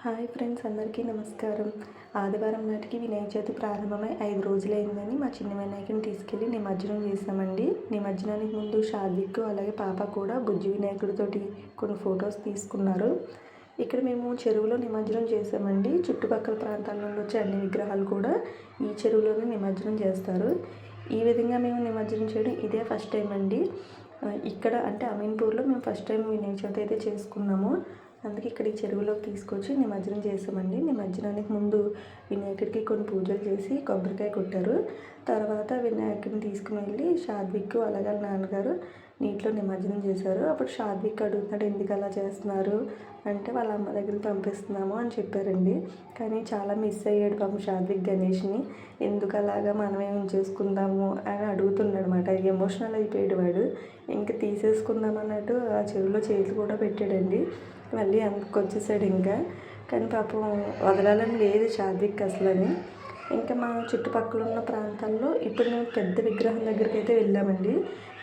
Hi friends, అందరికీ నమస్కారం. ఆదివారం నాటికి వినాయక చవితి ప్రారంభమై 5 రోజులైందని మా చిన్న వినాయకుని తీసుకెళ్ళి నిమజ్జనం చేసామండి. నిమజ్జనానికి ముందు షాద్విక్ అలాగే పాప కూడా బుజ్జి వినాయకుడితోటి కొన్ని ఫొటోస్ తీసుకున్నారు. ఇక్కడ మేము చెరువులో నిమజ్జనం చేసామండి. చుట్టుపక్కల ప్రాంతాల నుండి వచ్చే అన్ని విగ్రహాలు కూడా ఈ చెరువులోనే నిమజ్జనం చేస్తారు. ఈ విధంగా మేము నిమజ్జనం చేయడం ఇదే ఫస్ట్ టైం అండి. ఇక్కడ అంటే అమీన్పూర్లో మేము ఫస్ట్ టైం వినాయక చవితి అయితే చేసుకున్నాము. అందుకే ఇక్కడ ఈ చెరువులోకి తీసుకొచ్చి నిమజ్జనం చేసామండి. నిమజ్జనానికి ముందు వినాయకుడికి కొన్ని పూజలు చేసి కొబ్బరికాయ కొట్టారు. తర్వాత వినాయకుడిని తీసుకుని వెళ్ళి షాద్విక్ అలాగే నాన్నగారు నీటిలో నిమజ్జనం చేశారు. అప్పుడు షాద్విక్ అడుగుతున్నాడు, ఎందుకు అలా చేస్తున్నారు అంటే వాళ్ళ అమ్మ దగ్గరికి పంపిస్తున్నాము అని చెప్పారండి. కానీ చాలా మిస్ అయ్యాడు పాపం షాద్విక్ గణేష్ని. ఎందుకు అలాగా మనమే ఉంచేసుకుందాము అని అడుగుతున్నాడు అనమాట. ఎమోషనల్ అయిపోయాడు వాడు. ఇంక తీసేసుకుందాం అన్నట్టు ఆ చెరువులో చేతులు కూడా పెట్టాడండి. మళ్ళీ అందుకొచ్చేసాడు ఇంకా. కానీ పాపం వదలాలని లేదు షాద్విక్ అసలని. ఇంకా మా చుట్టుపక్కల ఉన్న ప్రాంతాల్లో ఇప్పుడు మేము పెద్ద విగ్రహం దగ్గరికి అయితే వెళ్ళామండి.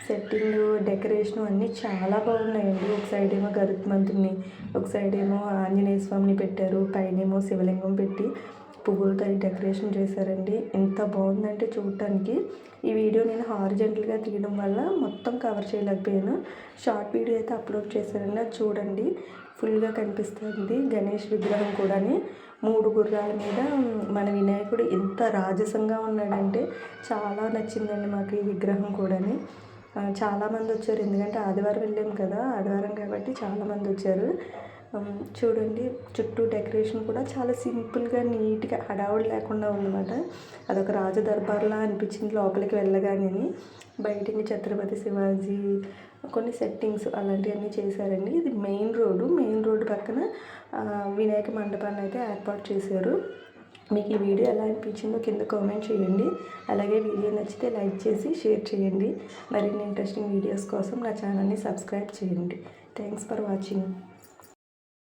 సెట్టింగ్ డెకరేషన్ అన్నీ చాలా బాగున్నాయండి. ఒక సైడ్ ఏమో గరుత్మంతుని, ఒక సైడ్ ఏమో ఆంజనేయ స్వామిని పెట్టారు, పైనేమో శివలింగం పెట్టి పువ్వులతో డెకరేషన్ చేశారండి. ఎంత బాగుందంటే చూడటానికి. ఈ వీడియో నేను హారిజెంటల్గా తీయడం వల్ల మొత్తం కవర్ చేయలేకపోయాను. షార్ట్ వీడియో అయితే అప్లోడ్ చేశారండి, అది చూడండి. ఫుల్గా కనిపిస్తుంది గణేష్ విగ్రహం కూడా. 3 గుర్రాల మీద మన వినాయకుడు ఎంత రాజసంగా ఉన్నాడంటే చాలా నచ్చిందండి మాకు ఈ విగ్రహం కూడా. చాలామంది వచ్చారు, ఎందుకంటే ఆదివారం వెళ్ళాము కదా, ఆదివారం కాబట్టి చాలామంది వచ్చారు. చూడండి, చుట్టూ డెకరేషన్ కూడా చాలా సింపుల్గా నీట్గా హడావుడి లేకుండా ఉందన్నమాట. అదొక రాజ దర్బార్లా అనిపించింది లోపలికి వెళ్ళగానే. బయటికి ఛత్రపతి శివాజీ కొన్ని సెట్టింగ్స్ అలాంటివన్నీ చేశారండి. ఇది మెయిన్ రోడ్డు పక్కన వినాయక మండపాన్ని అయితే ఏర్పాటు చేశారు. మీకు ఈ వీడియో ఎలా అనిపించిందో కింద కామెంట్ చేయండి. అలాగే వీడియో నచ్చితే లైక్ చేసి షేర్ చేయండి. మరిన్ని ఇంట్రెస్టింగ్ వీడియోస్ కోసం నా ఛానల్ని సబ్స్క్రైబ్ చేయండి. Thanks for watching.